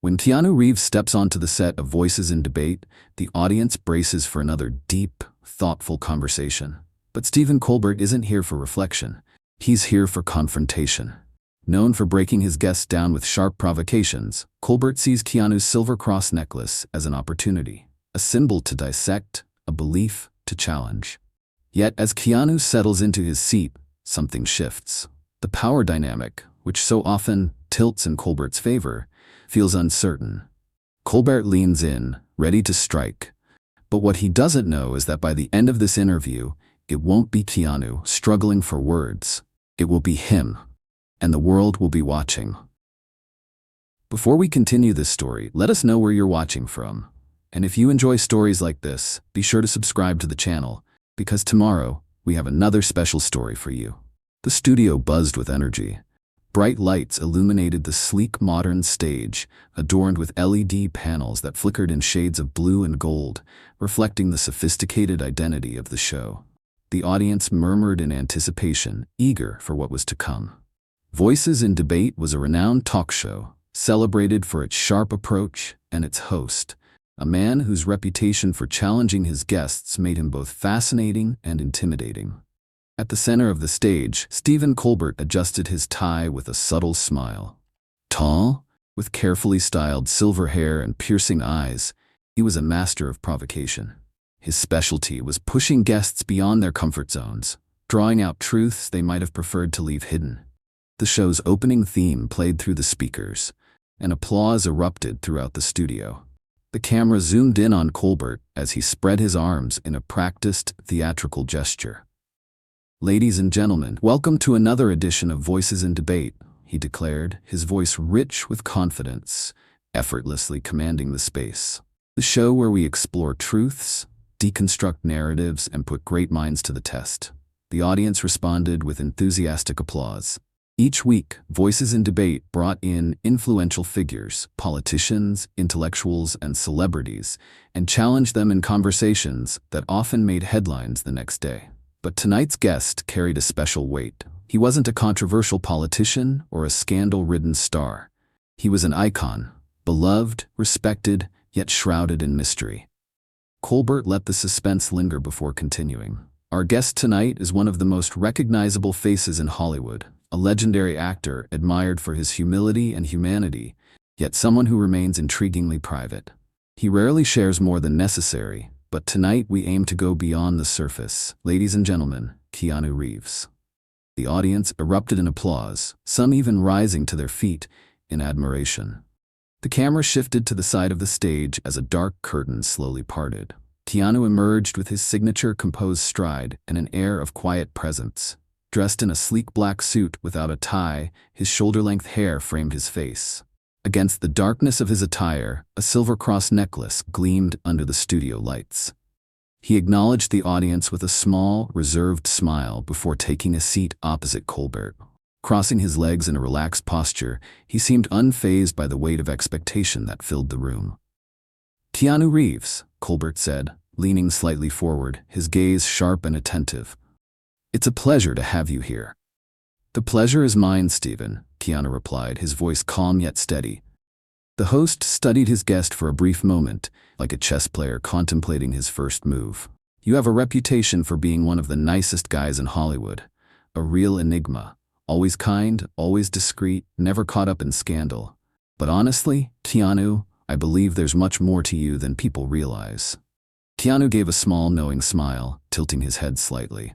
When Keanu Reeves steps onto the set of Voices in Debate, the audience braces for another deep, thoughtful conversation. But Stephen Colbert isn't here for reflection. He's here for confrontation. Known for breaking his guests down with sharp provocations, Colbert sees Keanu's silver cross necklace as an opportunity, a symbol to dissect, a belief to challenge. Yet as Keanu settles into his seat, something shifts. The power dynamic, which so often tilts in Colbert's favor, feels uncertain. Colbert leans in, ready to strike. But what he doesn't know is that by the end of this interview, it won't be Keanu struggling for words. It will be him, and the world will be watching. Before we continue this story, let us know where you're watching from. And if you enjoy stories like this, be sure to subscribe to the channel, because tomorrow we have another special story for you. The studio buzzed with energy. Bright lights illuminated the sleek modern stage, adorned with LED panels that flickered in shades of blue and gold, reflecting the sophisticated identity of the show. The audience murmured in anticipation, eager for what was to come. Voices in Debate was a renowned talk show, celebrated for its sharp approach and its host, a man whose reputation for challenging his guests made him both fascinating and intimidating. At the center of the stage, Stephen Colbert adjusted his tie with a subtle smile. Tall, with carefully styled silver hair and piercing eyes, he was a master of provocation. His specialty was pushing guests beyond their comfort zones, drawing out truths they might have preferred to leave hidden. The show's opening theme played through the speakers, and applause erupted throughout the studio. The camera zoomed in on Colbert as he spread his arms in a practiced, theatrical gesture. "Ladies and gentlemen, welcome to another edition of Voices in Debate," he declared, his voice rich with confidence, effortlessly commanding the space. The show where we explore truths, deconstruct narratives, and put great minds to the test. The audience responded with enthusiastic applause. Each week, Voices in Debate brought in influential figures, politicians, intellectuals, and celebrities, and challenged them in conversations that often made headlines the next day. But tonight's guest carried a special weight. He wasn't a controversial politician or a scandal-ridden star. He was an icon, beloved, respected, yet shrouded in mystery. Colbert let the suspense linger before continuing. "Our guest tonight is one of the most recognizable faces in Hollywood, a legendary actor admired for his humility and humanity, yet someone who remains intriguingly private. He rarely shares more than necessary, but tonight we aim to go beyond the surface. Ladies and gentlemen, Keanu Reeves." The audience erupted in applause, some even rising to their feet in admiration. The camera shifted to the side of the stage as a dark curtain slowly parted. Keanu emerged with his signature composed stride and an air of quiet presence. Dressed in a sleek black suit without a tie, his shoulder-length hair framed his face. Against the darkness of his attire, a silver cross necklace gleamed under the studio lights. He acknowledged the audience with a small, reserved smile before taking a seat opposite Colbert. Crossing his legs in a relaxed posture, he seemed unfazed by the weight of expectation that filled the room. "Keanu Reeves," Colbert said, leaning slightly forward, his gaze sharp and attentive. "It's a pleasure to have you here." "The pleasure is mine, Stephen," Keanu replied, his voice calm yet steady. The host studied his guest for a brief moment, like a chess player contemplating his first move. "You have a reputation for being one of the nicest guys in Hollywood, a real enigma. Always kind, always discreet, never caught up in scandal. But honestly, Keanu, I believe there's much more to you than people realize." Keanu gave a small, knowing smile, tilting his head slightly.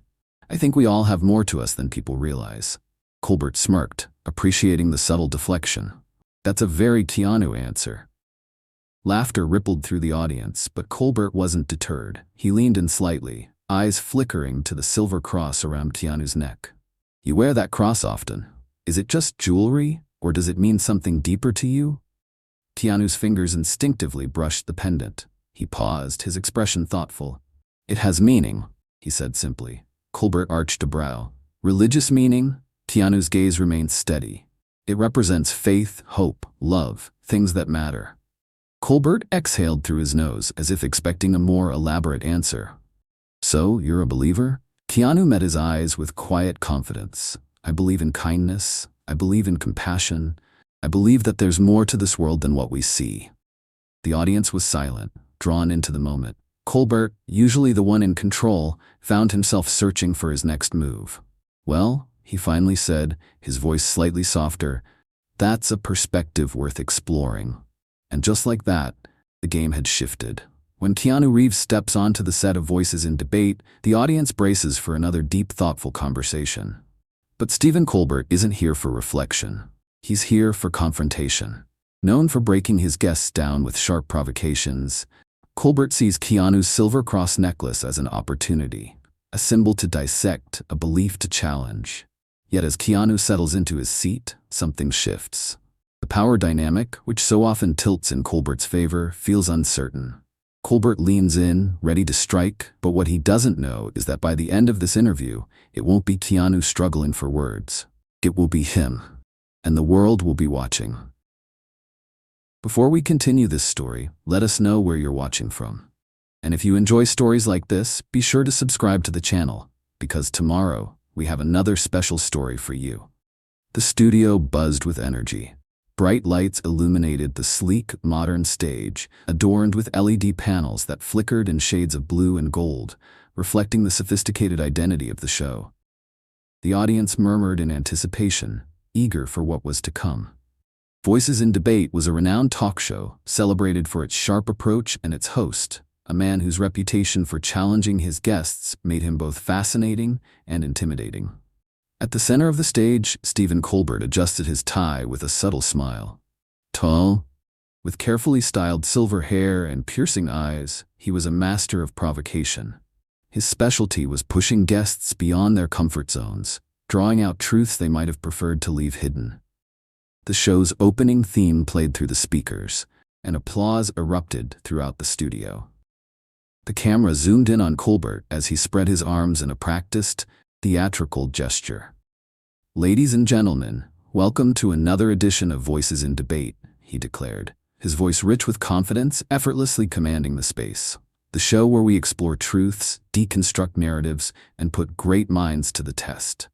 "I think we all have more to us than people realize." Colbert smirked, appreciating the subtle deflection. "That's a very Keanu answer." Laughter rippled through the audience, but Colbert wasn't deterred. He leaned in slightly, eyes flickering to the silver cross around Keanu's neck. "You wear that cross often. Is it just jewelry, or does it mean something deeper to you?" Keanu's fingers instinctively brushed the pendant. He paused, his expression thoughtful. "It has meaning," he said simply. Colbert arched a brow. "Religious meaning?" Keanu's gaze remained steady. "It represents faith, hope, love, things that matter." Colbert exhaled through his nose as if expecting a more elaborate answer. "So, you're a believer?" Keanu met his eyes with quiet confidence. "I believe in kindness. I believe in compassion. I believe that there's more to this world than what we see." The audience was silent, drawn into the moment. Colbert, usually the one in control, found himself searching for his next move. "Well," he finally said, his voice slightly softer, "that's a perspective worth exploring." And just like that, the game had shifted. When Keanu Reeves steps onto the set of Voices in Debate, the audience braces for another deep, thoughtful conversation. But Stephen Colbert isn't here for reflection. He's here for confrontation. Known for breaking his guests down with sharp provocations, Colbert sees Keanu's silver cross necklace as an opportunity, a symbol to dissect, a belief to challenge. Yet as Keanu settles into his seat, something shifts. The power dynamic, which so often tilts in Colbert's favor, feels uncertain. Colbert leans in, ready to strike, but what he doesn't know is that by the end of this interview, it won't be Keanu struggling for words. It will be him, and the world will be watching. Before we continue this story, let us know where you're watching from. And if you enjoy stories like this, be sure to subscribe to the channel, because tomorrow we have another special story for you. The studio buzzed with energy. Bright lights illuminated the sleek, modern stage, adorned with LED panels that flickered in shades of blue and gold, reflecting the sophisticated identity of the show. The audience murmured in anticipation, eager for what was to come. Voices in Debate was a renowned talk show, celebrated for its sharp approach and its host, a man whose reputation for challenging his guests made him both fascinating and intimidating. At the center of the stage, Stephen Colbert adjusted his tie with a subtle smile. Tall, with carefully styled silver hair and piercing eyes, he was a master of provocation. His specialty was pushing guests beyond their comfort zones, drawing out truths they might have preferred to leave hidden. The show's opening theme played through the speakers, and applause erupted throughout the studio. The camera zoomed in on Colbert as he spread his arms in a practiced, theatrical gesture. "Ladies and gentlemen, welcome to another edition of Voices in Debate," he declared, his voice rich with confidence, effortlessly commanding the space. "The show where we explore truths, deconstruct narratives, and put great minds to the test."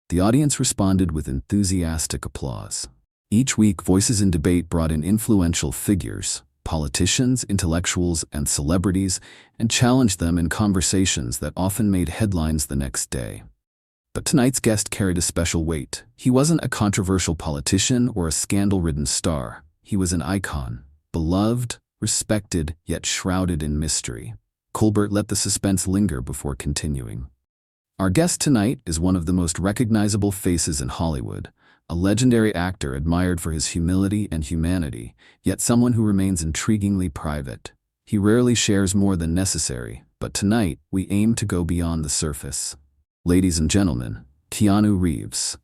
The audience responded with enthusiastic applause. Each week, Voices in Debate brought in influential figures, politicians, intellectuals, and celebrities, and challenged them in conversations that often made headlines the next day. But tonight's guest carried a special weight. He wasn't a controversial politician or a scandal-ridden star. He was an icon, beloved, respected, yet shrouded in mystery. Colbert let the suspense linger before continuing. "Our guest tonight is one of the most recognizable faces in Hollywood, a legendary actor admired for his humility and humanity, yet someone who remains intriguingly private. He rarely shares more than necessary, but tonight we aim to go beyond the surface. Ladies and gentlemen, Keanu Reeves."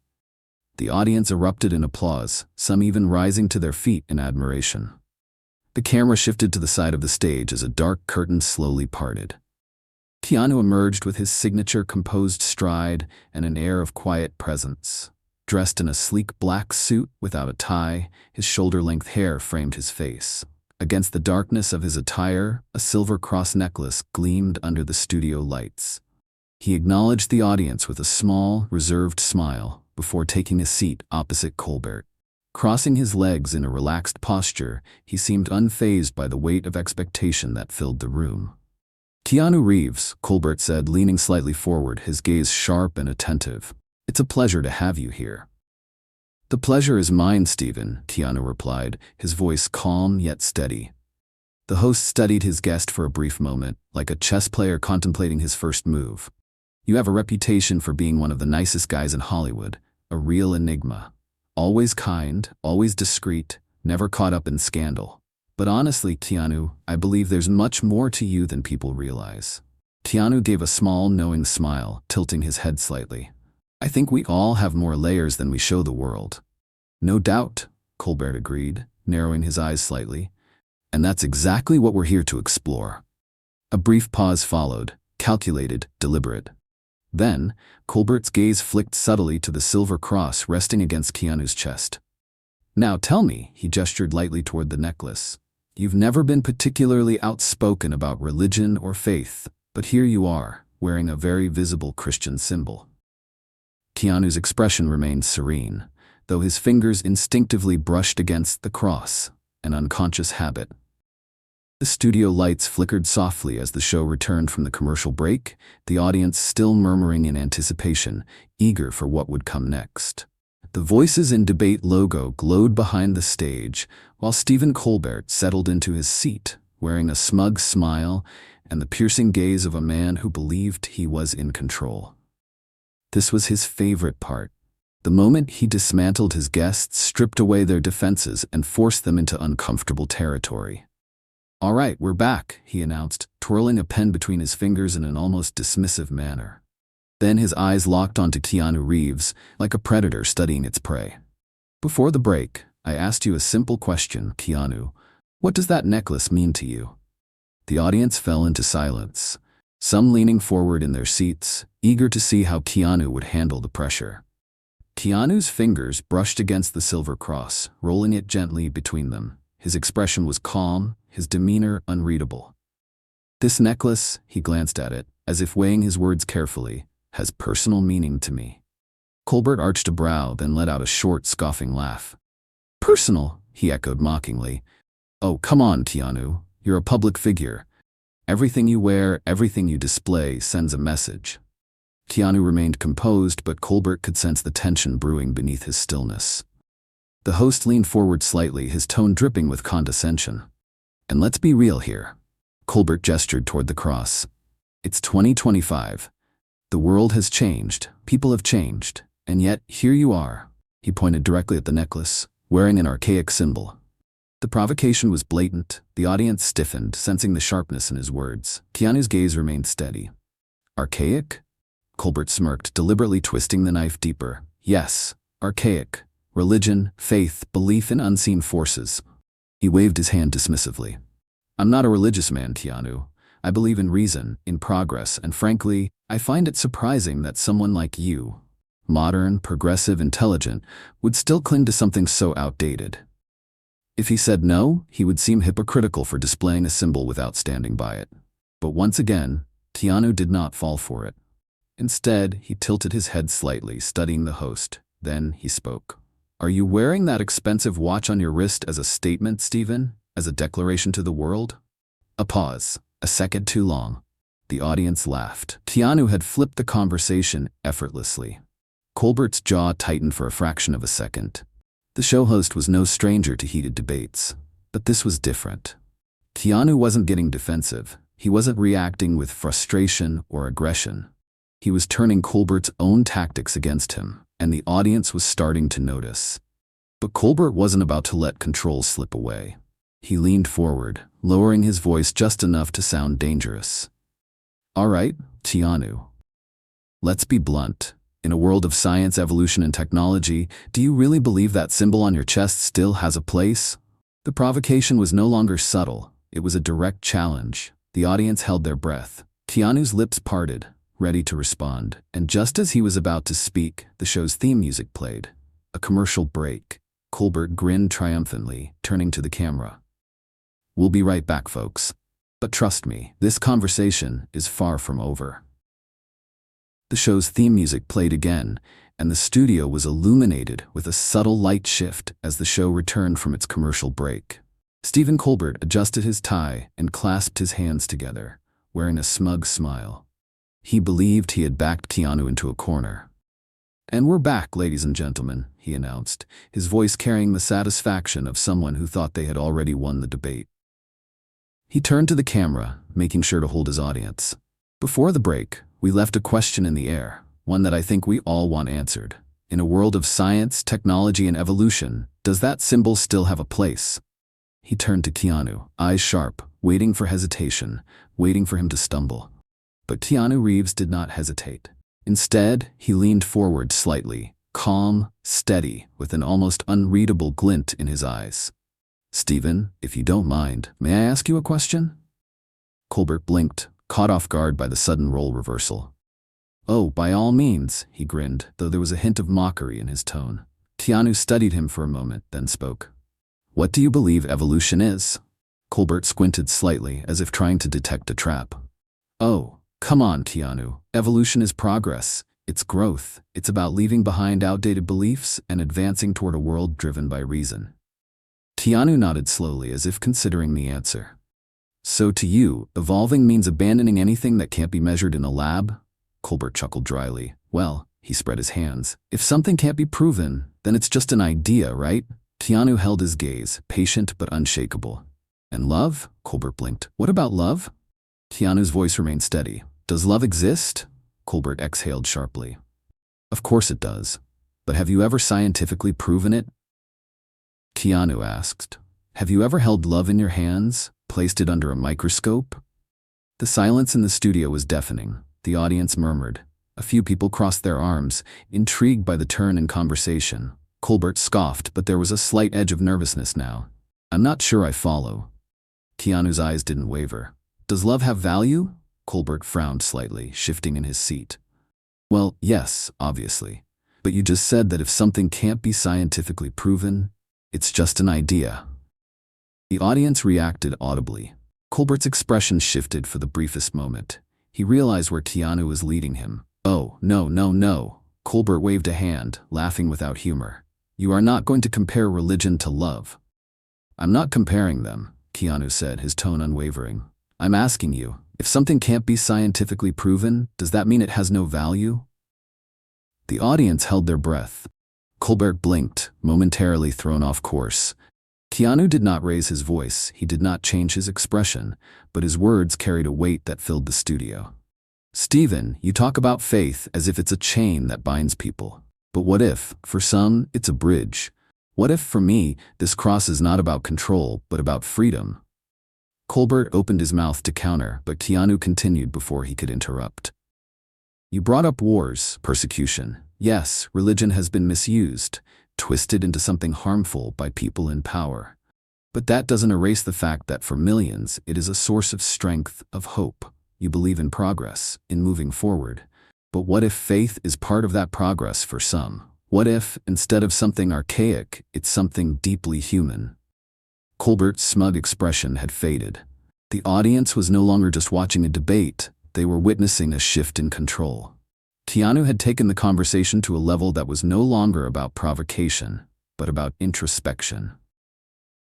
The audience erupted in applause, some even rising to their feet in admiration. The camera shifted to the side of the stage as a dark curtain slowly parted. Keanu emerged with his signature composed stride and an air of quiet presence. Dressed in a sleek black suit without a tie, his shoulder-length hair framed his face. Against the darkness of his attire, a silver cross necklace gleamed under the studio lights. He acknowledged the audience with a small, reserved smile before taking a seat opposite Colbert. Crossing his legs in a relaxed posture, he seemed unfazed by the weight of expectation that filled the room. "Keanu Reeves," Colbert said, leaning slightly forward, his gaze sharp and attentive. "It's a pleasure to have you here." "The pleasure is mine, Stephen," Keanu replied, his voice calm yet steady. The host studied his guest for a brief moment, like a chess player contemplating his first move. "You have a reputation for being one of the nicest guys in Hollywood, a real enigma. Always kind, always discreet, never caught up in scandal. But honestly, Keanu, I believe there's much more to you than people realize." Keanu gave a small, knowing smile, tilting his head slightly. "I think we all have more layers than we show the world." "No doubt," Colbert agreed, narrowing his eyes slightly. "And that's exactly what we're here to explore." A brief pause followed, calculated, deliberate. Then, Colbert's gaze flicked subtly to the silver cross resting against Keanu's chest. "Now tell me," he gestured lightly toward the necklace. "You've never been particularly outspoken about religion or faith, but here you are, wearing a very visible Christian symbol." Keanu's expression remained serene, though his fingers instinctively brushed against the cross, an unconscious habit. The studio lights flickered softly as the show returned from the commercial break, the audience still murmuring in anticipation, eager for what would come next. The Voices in Debate logo glowed behind the stage, while Stephen Colbert settled into his seat, wearing a smug smile and the piercing gaze of a man who believed he was in control. This was his favorite part. The moment he dismantled his guests, stripped away their defenses, and forced them into uncomfortable territory. "All right, we're back," he announced, twirling a pen between his fingers in an almost dismissive manner. Then his eyes locked onto Keanu Reeves, like a predator studying its prey. "Before the break, I asked you a simple question, Keanu. What does that necklace mean to you?" The audience fell into silence, some leaning forward in their seats, eager to see how Keanu would handle the pressure. Keanu's fingers brushed against the silver cross, rolling it gently between them. His expression was calm, his demeanor unreadable. "This necklace," he glanced at it, as if weighing his words carefully, "has personal meaning to me." Colbert arched a brow, then let out a short, scoffing laugh. "Personal?" he echoed mockingly. "Oh, come on, Keanu. You're a public figure. Everything you wear, everything you display sends a message." Keanu remained composed, but Colbert could sense the tension brewing beneath his stillness. The host leaned forward slightly, his tone dripping with condescension. "And let's be real here." Colbert gestured toward the cross. "It's 2025. The world has changed, people have changed, and yet here you are." He pointed directly at the necklace, wearing an archaic symbol. The provocation was blatant. The audience stiffened, sensing the sharpness in his words. Keanu's gaze remained steady. "Archaic?" Colbert smirked, deliberately twisting the knife deeper. "Yes, archaic. Religion, faith, belief in unseen forces." He waved his hand dismissively. "I'm not a religious man, Keanu. I believe in reason, in progress, and frankly, I find it surprising that someone like you, modern, progressive, intelligent, would still cling to something so outdated." If he said no, he would seem hypocritical for displaying a symbol without standing by it. But once again, Keanu did not fall for it. Instead, he tilted his head slightly, studying the host. Then he spoke. "Are you wearing that expensive watch on your wrist as a statement, Stephen? As a declaration to the world?" A pause, a second too long. The audience laughed. Keanu had flipped the conversation effortlessly. Colbert's jaw tightened for a fraction of a second. The show host was no stranger to heated debates, but this was different. Keanu wasn't getting defensive. He wasn't reacting with frustration or aggression. He was turning Colbert's own tactics against him, and the audience was starting to notice. But Colbert wasn't about to let control slip away. He leaned forward, lowering his voice just enough to sound dangerous. "All right, Keanu. Let's be blunt. In a world of science, evolution, and technology, do you really believe that symbol on your chest still has a place?" The provocation was no longer subtle. It was a direct challenge. The audience held their breath. Keanu's lips parted, ready to respond, and just as he was about to speak, the show's theme music played. A commercial break. Colbert grinned triumphantly, turning to the camera. "We'll be right back, folks. But trust me, this conversation is far from over." The show's theme music played again, and the studio was illuminated with a subtle light shift as the show returned from its commercial break. Stephen Colbert adjusted his tie and clasped his hands together, wearing a smug smile. He believed he had backed Keanu into a corner. "And we're back, ladies and gentlemen," he announced, his voice carrying the satisfaction of someone who thought they had already won the debate. He turned to the camera, making sure to hold his audience. "Before the break, we left a question in the air, one that I think we all want answered. In a world of science, technology, and evolution, does that symbol still have a place?" He turned to Keanu, eyes sharp, waiting for hesitation, waiting for him to stumble. But Keanu Reeves did not hesitate. Instead, he leaned forward slightly, calm, steady, with an almost unreadable glint in his eyes. "Stephen, if you don't mind, may I ask you a question?" Colbert blinked, caught off guard by the sudden role reversal. "Oh, by all means," he grinned, though there was a hint of mockery in his tone. Keanu studied him for a moment, then spoke. "What do you believe evolution is?" Colbert squinted slightly, as if trying to detect a trap. "Oh, come on, Keanu. Evolution is progress. It's growth. It's about leaving behind outdated beliefs and advancing toward a world driven by reason. Keanu nodded slowly as if considering the answer. So to you, evolving means abandoning anything that can't be measured in a lab? Colbert chuckled dryly. Well, he spread his hands. If something can't be proven, then it's just an idea, right? Keanu held his gaze, patient but unshakable. And love? Colbert blinked. What about love? Keanu's voice remained steady. Does love exist? Colbert exhaled sharply. Of course it does. But have you ever scientifically proven it? Keanu asked. Have you ever held love in your hands, placed it under a microscope? The silence in the studio was deafening. The audience murmured. A few people crossed their arms, intrigued by the turn in conversation. Colbert scoffed, but there was a slight edge of nervousness now. I'm not sure I follow. Keanu's eyes didn't waver. Does love have value? Colbert frowned slightly, shifting in his seat. Well, yes, obviously. But you just said that if something can't be scientifically proven, it's just an idea. The audience reacted audibly. Colbert's expression shifted for the briefest moment. He realized where Keanu was leading him. Oh, no. Colbert waved a hand, laughing without humor. You are not going to compare religion to love. I'm not comparing them, Keanu said, his tone unwavering. I'm asking you, if something can't be scientifically proven, does that mean it has no value? The audience held their breath. Colbert blinked, momentarily thrown off course. Keanu did not raise his voice, he did not change his expression, but his words carried a weight that filled the studio. Stephen, you talk about faith as if it's a chain that binds people. But what if, for some, it's a bridge? What if, for me, this cross is not about control, but about freedom? Colbert opened his mouth to counter, but Keanu continued before he could interrupt. You brought up wars, persecution. Yes, religion has been misused, twisted into something harmful by people in power. But that doesn't erase the fact that for millions, it is a source of strength, of hope. You believe in progress, in moving forward. But what if faith is part of that progress for some? What if, instead of something archaic, it's something deeply human? Colbert's smug expression had faded. The audience was no longer just watching a debate, they were witnessing a shift in control. Keanu had taken the conversation to a level that was no longer about provocation, but about introspection.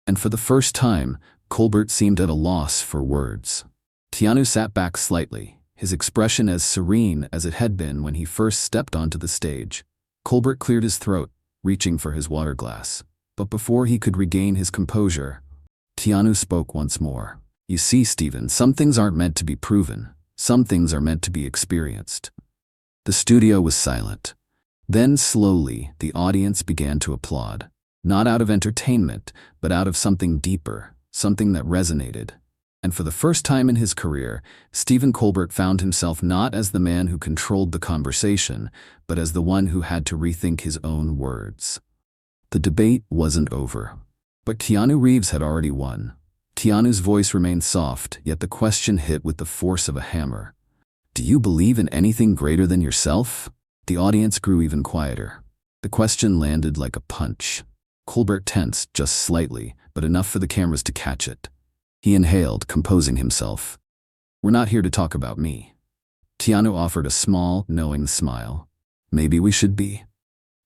And for the first time, Colbert seemed at a loss for words. Keanu sat back slightly, his expression as serene as it had been when he first stepped onto the stage. Colbert cleared his throat, reaching for his water glass. But before he could regain his composure, Keanu spoke once more. You see, Stephen, some things aren't meant to be proven. Some things are meant to be experienced. The studio was silent. Then slowly, the audience began to applaud. Not out of entertainment, but out of something deeper, something that resonated. And for the first time in his career, Stephen Colbert found himself not as the man who controlled the conversation, but as the one who had to rethink his own words. The debate wasn't over. But Keanu Reeves had already won. Keanu's voice remained soft, yet the question hit with the force of a hammer. Do you believe in anything greater than yourself? The audience grew even quieter. The question landed like a punch. Colbert tensed just slightly, but enough for the cameras to catch it. He inhaled, composing himself. We're not here to talk about me. Keanu offered a small, knowing smile. Maybe we should be.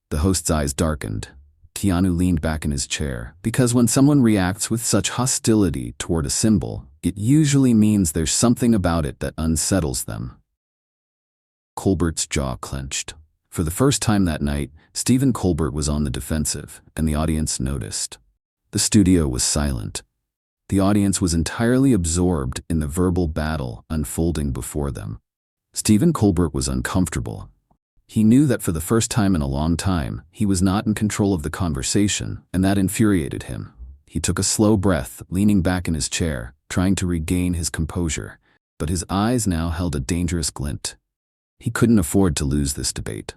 The host's eyes darkened. Keanu leaned back in his chair, because when someone reacts with such hostility toward a symbol, it usually means there's something about it that unsettles them. Colbert's jaw clenched. For the first time that night, Stephen Colbert was on the defensive, and the audience noticed. The studio was silent. The audience was entirely absorbed in the verbal battle unfolding before them. Stephen Colbert was uncomfortable. He knew that for the first time in a long time, he was not in control of the conversation, and that infuriated him. He took a slow breath, leaning back in his chair, trying to regain his composure, but his eyes now held a dangerous glint. He couldn't afford to lose this debate.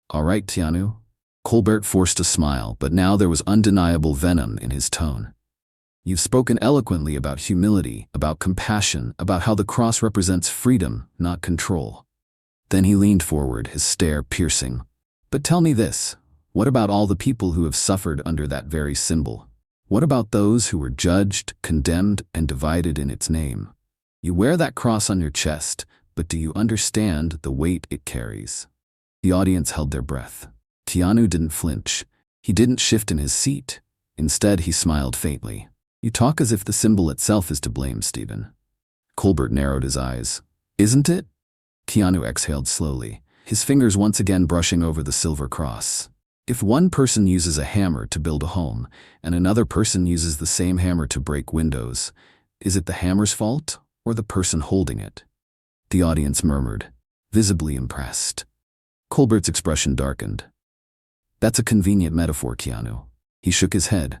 All right, Keanu. Colbert forced a smile, but now there was undeniable venom in his tone. You've spoken eloquently about humility, about compassion, about how the cross represents freedom, not control. Then he leaned forward, his stare piercing. But tell me this, what about all the people who have suffered under that very symbol? What about those who were judged, condemned, and divided in its name? You wear that cross on your chest, but do you understand the weight it carries? The audience held their breath. Keanu didn't flinch. He didn't shift in his seat. Instead, he smiled faintly. You talk as if the symbol itself is to blame, Stephen. Colbert narrowed his eyes. Isn't it? Keanu exhaled slowly, his fingers once again brushing over the silver cross. If one person uses a hammer to build a home, and another person uses the same hammer to break windows, is it the hammer's fault or the person holding it? The audience murmured, visibly impressed. Colbert's expression darkened. That's a convenient metaphor, Keanu. He shook his head.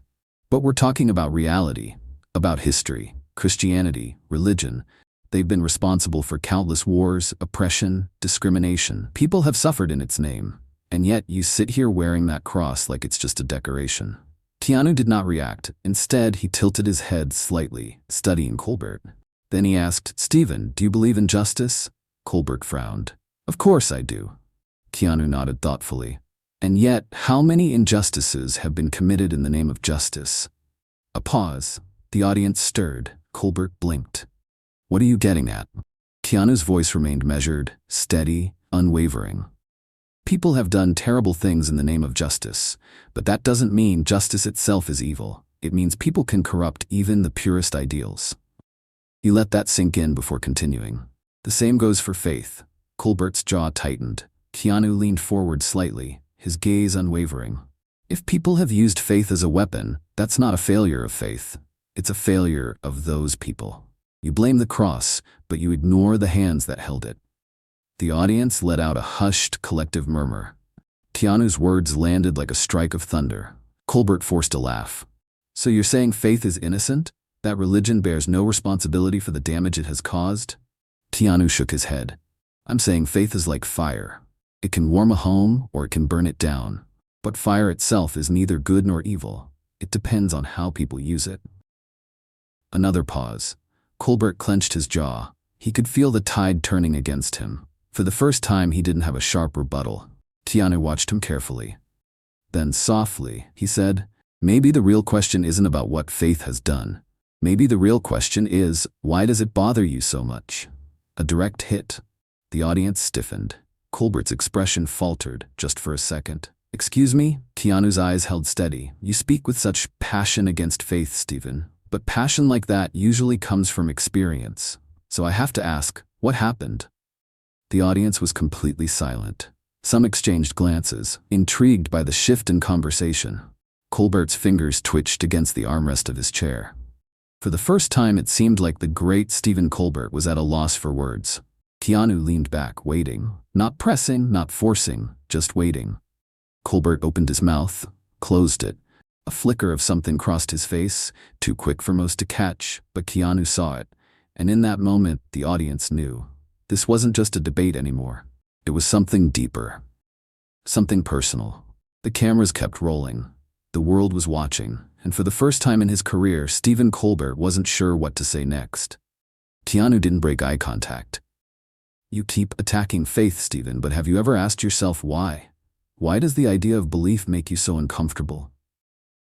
But we're talking about reality, about history, Christianity, religion. They've been responsible for countless wars, oppression, discrimination. People have suffered in its name. And yet you sit here wearing that cross like it's just a decoration. Keanu did not react. Instead, he tilted his head slightly, studying Colbert. Then he asked, Stephen, do you believe in justice? Colbert frowned. Of course I do. Keanu nodded thoughtfully. And yet, how many injustices have been committed in the name of justice? A pause. The audience stirred. Colbert blinked. What are you getting at? Keanu's voice remained measured, steady, unwavering. People have done terrible things in the name of justice, but that doesn't mean justice itself is evil. It means people can corrupt even the purest ideals. He let that sink in before continuing. The same goes for faith. Colbert's jaw tightened. Keanu leaned forward slightly, his gaze unwavering. If people have used faith as a weapon, that's not a failure of faith. It's a failure of those people. You blame the cross, but you ignore the hands that held it. The audience let out a hushed, collective murmur. Keanu's words landed like a strike of thunder. Colbert forced a laugh. So you're saying faith is innocent? That religion bears no responsibility for the damage it has caused? Keanu shook his head. I'm saying faith is like fire. It can warm a home or it can burn it down. But fire itself is neither good nor evil. It depends on how people use it. Another pause. Colbert clenched his jaw. He could feel the tide turning against him. For the first time, he didn't have a sharp rebuttal. Keanu watched him carefully. Then softly, he said, maybe the real question isn't about what faith has done. Maybe the real question is, why does it bother you so much? A direct hit. The audience stiffened. Colbert's expression faltered, just for a second. Excuse me? Keanu's eyes held steady. You speak with such passion against faith, Stephen. But passion like that usually comes from experience. So I have to ask, what happened? The audience was completely silent. Some exchanged glances, intrigued by the shift in conversation. Colbert's fingers twitched against the armrest of his chair. For the first time, it seemed like the great Stephen Colbert was at a loss for words. Keanu leaned back, waiting. Not pressing, not forcing, just waiting. Colbert opened his mouth, closed it. A flicker of something crossed his face, too quick for most to catch, but Keanu saw it. And in that moment, the audience knew. This wasn't just a debate anymore. It was something deeper. Something personal. The cameras kept rolling. The world was watching, and for the first time in his career, Stephen Colbert wasn't sure what to say next. Keanu didn't break eye contact. You keep attacking faith, Stephen, but have you ever asked yourself why? Why does the idea of belief make you so uncomfortable?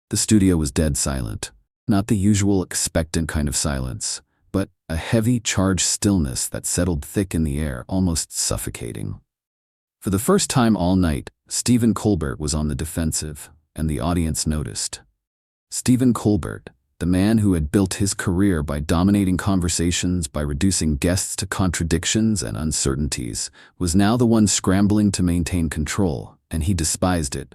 The studio was dead silent. Not the usual expectant kind of silence, but a heavy, charged stillness that settled thick in the air, almost suffocating. For the first time all night, Stephen Colbert was on the defensive, and the audience noticed. Stephen Colbert, the man who had built his career by dominating conversations, by reducing guests to contradictions and uncertainties, was now the one scrambling to maintain control, and he despised it.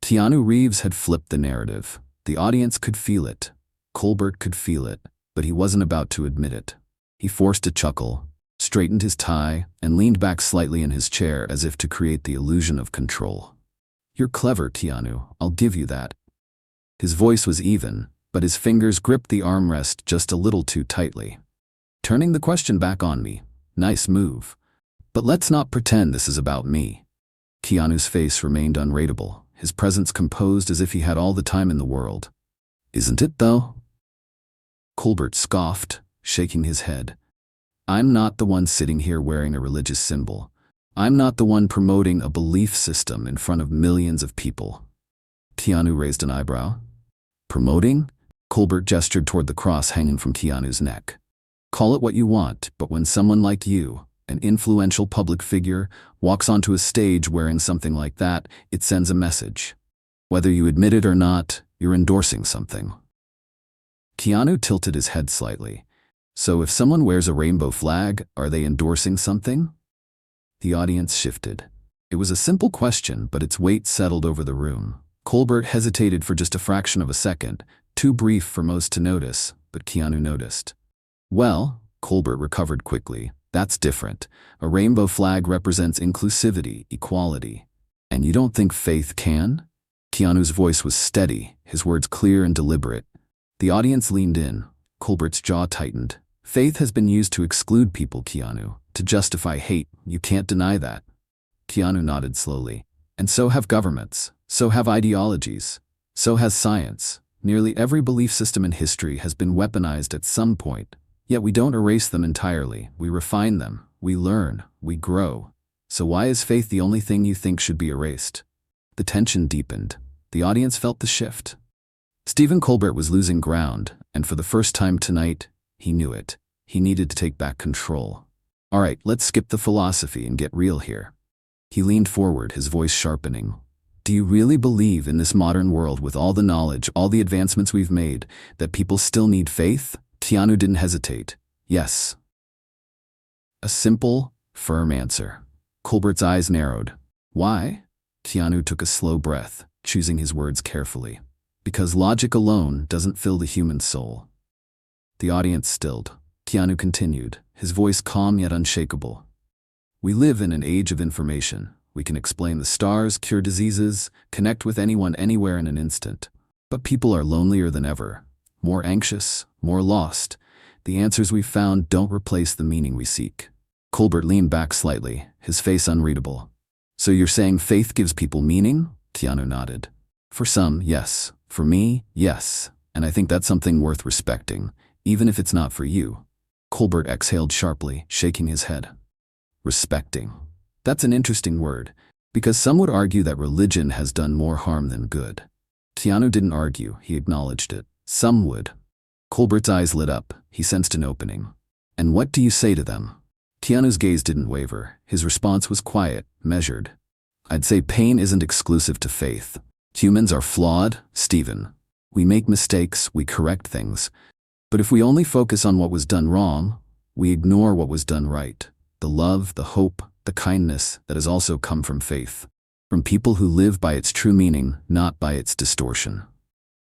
Keanu Reeves had flipped the narrative. The audience could feel it. Colbert could feel it, but he wasn't about to admit it. He forced a chuckle, straightened his tie, and leaned back slightly in his chair as if to create the illusion of control. You're clever, Keanu, I'll give you that. His voice was even, but his fingers gripped the armrest just a little too tightly. Turning the question back on me. Nice move. But let's not pretend this is about me. Keanu's face remained unreadable, his presence composed as if he had all the time in the world. Isn't it, though? Colbert scoffed, shaking his head. I'm not the one sitting here wearing a religious symbol. I'm not the one promoting a belief system in front of millions of people. Keanu raised an eyebrow. Promoting? Colbert gestured toward the cross hanging from Keanu's neck. Call it what you want, but when someone like you, An influential public figure walks onto a stage wearing something like that, it sends a message. Whether you admit it or not, you're endorsing something. Keanu tilted his head slightly. So if someone wears a rainbow flag, are they endorsing something? The audience shifted. It was a simple question, but its weight settled over the room. Colbert hesitated for just a fraction of a second, too brief for most to notice, but Keanu noticed. Well, Colbert recovered quickly. That's different. A rainbow flag represents inclusivity, equality. And you don't think faith can? Keanu's voice was steady, his words clear and deliberate. The audience leaned in. Colbert's jaw tightened. Faith has been used to exclude people, Keanu, to justify hate. You can't deny that. Keanu nodded slowly. And so have governments. So have ideologies. So has science. Nearly every belief system in history has been weaponized at some point. Yet we don't erase them entirely. We refine them. We learn. We grow. So why is faith the only thing you think should be erased? The tension deepened. The audience felt the shift. Stephen Colbert was losing ground, and for the first time tonight, he knew it. He needed to take back control. All right, let's skip the philosophy and get real here. He leaned forward, his voice sharpening. Do you really believe in this modern world with all the knowledge, all the advancements we've made, that people still need faith? Keanu didn't hesitate. Yes. A simple, firm answer. Colbert's eyes narrowed. Why? Keanu took a slow breath, choosing his words carefully. Because logic alone doesn't fill the human soul. The audience stilled. Keanu continued, his voice calm yet unshakable. We live in an age of information. We can explain the stars, cure diseases, connect with anyone anywhere in an instant. But people are lonelier than ever. More anxious, more lost. The answers we've found don't replace the meaning we seek. Colbert leaned back slightly, his face unreadable. So you're saying faith gives people meaning? Keanu nodded. For some, yes. For me, yes. And I think that's something worth respecting, even if it's not for you. Colbert exhaled sharply, shaking his head. Respecting. That's an interesting word, because some would argue that religion has done more harm than good. Keanu didn't argue, he acknowledged it. Some would. Colbert's eyes lit up, he sensed an opening. And what do you say to them? Keanu's gaze didn't waver, his response was quiet, measured. I'd say pain isn't exclusive to faith. Humans are flawed, Stephen. We make mistakes, we correct things. But if we only focus on what was done wrong, we ignore what was done right. The love, the hope, the kindness that has also come from faith. From people who live by its true meaning, not by its distortion.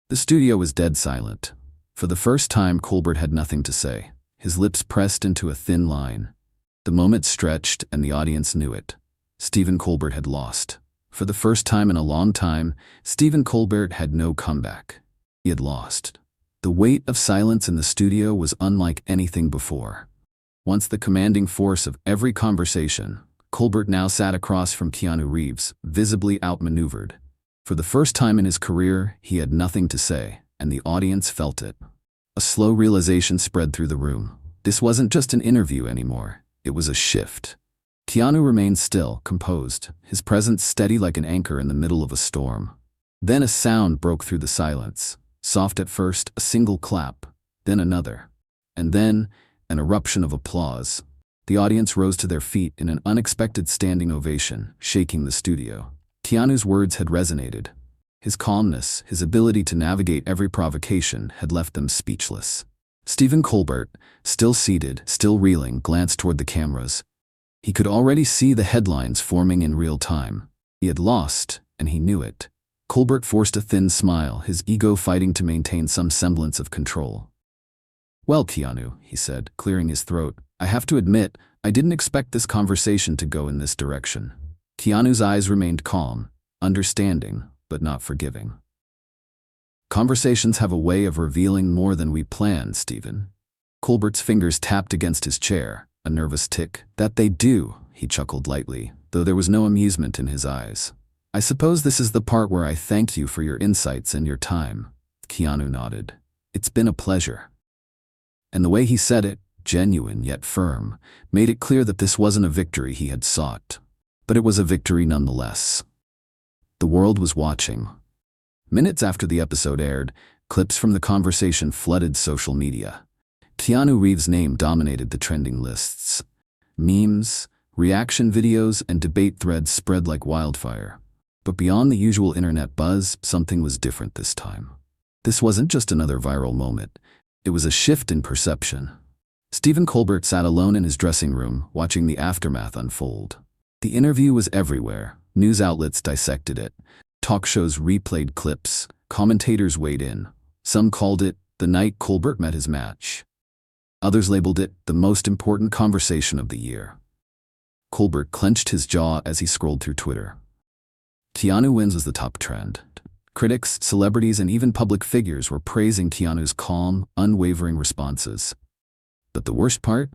The studio was dead silent. For the first time, Colbert had nothing to say. His lips pressed into a thin line. The moment stretched, and the audience knew it. Stephen Colbert had lost. For the first time in a long time, Stephen Colbert had no comeback. He had lost. The weight of silence in the studio was unlike anything before. Once the commanding force of every conversation, Colbert now sat across from Keanu Reeves, visibly outmaneuvered. For the first time in his career, he had nothing to say, and the audience felt it. A slow realization spread through the room. This wasn't just an interview anymore. It was a shift. Keanu remained still, composed, his presence steady like an anchor in the middle of a storm. Then a sound broke through the silence. Soft at first, a single clap, then another. And then, an eruption of applause. The audience rose to their feet in an unexpected standing ovation, shaking the studio. Keanu's words had resonated. His calmness, his ability to navigate every provocation had left them speechless. Stephen Colbert, still seated, still reeling, glanced toward the cameras. He could already see the headlines forming in real time. He had lost, and he knew it. Colbert forced a thin smile, his ego fighting to maintain some semblance of control. Well, Keanu, he said, clearing his throat, I have to admit, I didn't expect this conversation to go in this direction. Keanu's eyes remained calm, understanding, but not forgiving. Conversations have a way of revealing more than we plan, Stephen. Colbert's fingers tapped against his chair, a nervous tick. That they do, he chuckled lightly, though there was no amusement in his eyes. I suppose this is the part where I thank you for your insights and your time. Keanu nodded. It's been a pleasure. And the way he said it, genuine yet firm, made it clear that this wasn't a victory he had sought. But it was a victory nonetheless. The world was watching. Minutes after the episode aired, clips from the conversation flooded social media. Keanu Reeves' name dominated the trending lists. Memes, reaction videos, and debate threads spread like wildfire. But beyond the usual internet buzz, something was different this time. This wasn't just another viral moment. It was a shift in perception. Stephen Colbert sat alone in his dressing room, watching the aftermath unfold. The interview was everywhere. News outlets dissected it. Talk shows replayed clips. Commentators weighed in. Some called it the night Colbert met his match. Others labeled it the most important conversation of the year. Colbert clenched his jaw as he scrolled through Twitter. Keanu wins was the top trend. Critics, celebrities, and even public figures were praising Keanu's calm, unwavering responses. But the worst part?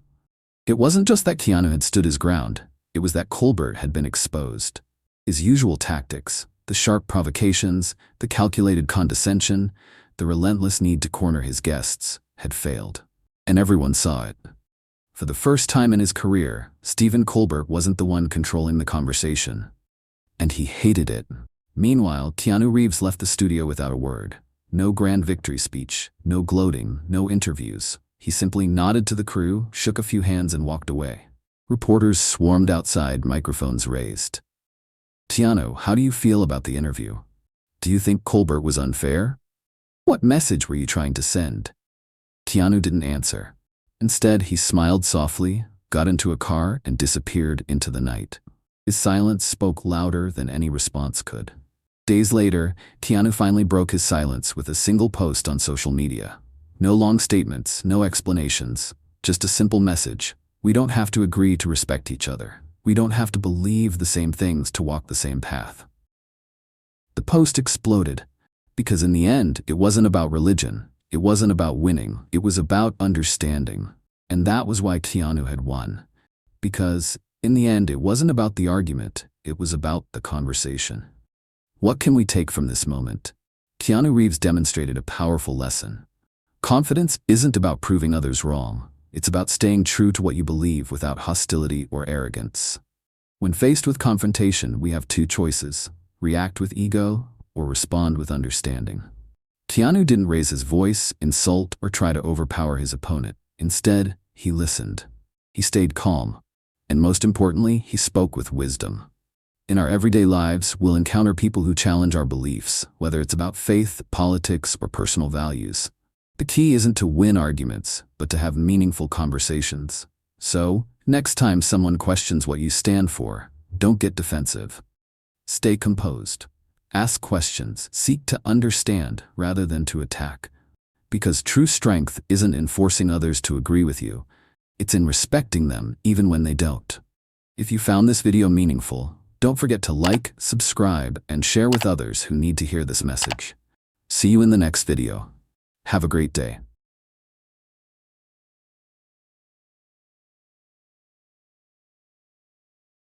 It wasn't just that Keanu had stood his ground. It was that Colbert had been exposed. His usual tactics, the sharp provocations, the calculated condescension, the relentless need to corner his guests, had failed. And everyone saw it. For the first time in his career, Stephen Colbert wasn't the one controlling the conversation. And he hated it. Meanwhile, Keanu Reeves left the studio without a word. No grand victory speech, no gloating, no interviews. He simply nodded to the crew, shook a few hands, and walked away. Reporters swarmed outside, microphones raised. Keanu, how do you feel about the interview? Do you think Colbert was unfair? What message were you trying to send? Keanu didn't answer. Instead, he smiled softly, got into a car, and disappeared into the night. His silence spoke louder than any response could. Days later, Keanu finally broke his silence with a single post on social media. No long statements, no explanations, just a simple message. We don't have to agree to respect each other. We don't have to believe the same things to walk the same path. The post exploded, because in the end, it wasn't about religion. It wasn't about winning. It was about understanding. And that was why Keanu had won. Because, in the end, it wasn't about the argument. It was about the conversation. What can we take from this moment? Keanu Reeves demonstrated a powerful lesson. Confidence isn't about proving others wrong. It's about staying true to what you believe without hostility or arrogance. When faced with confrontation, we have two choices: react with ego or respond with understanding. Keanu didn't raise his voice, insult, or try to overpower his opponent. Instead, he listened. He stayed calm. And most importantly, he spoke with wisdom. In our everyday lives, we'll encounter people who challenge our beliefs, whether it's about faith, politics, or personal values. The key isn't to win arguments, but to have meaningful conversations. So, next time someone questions what you stand for, don't get defensive. Stay composed. Ask questions. Seek to understand rather than to attack. Because true strength isn't in forcing others to agree with you. It's in respecting them even when they don't. If you found this video meaningful, don't forget to like, subscribe, and share with others who need to hear this message. See you in the next video. Have a great day.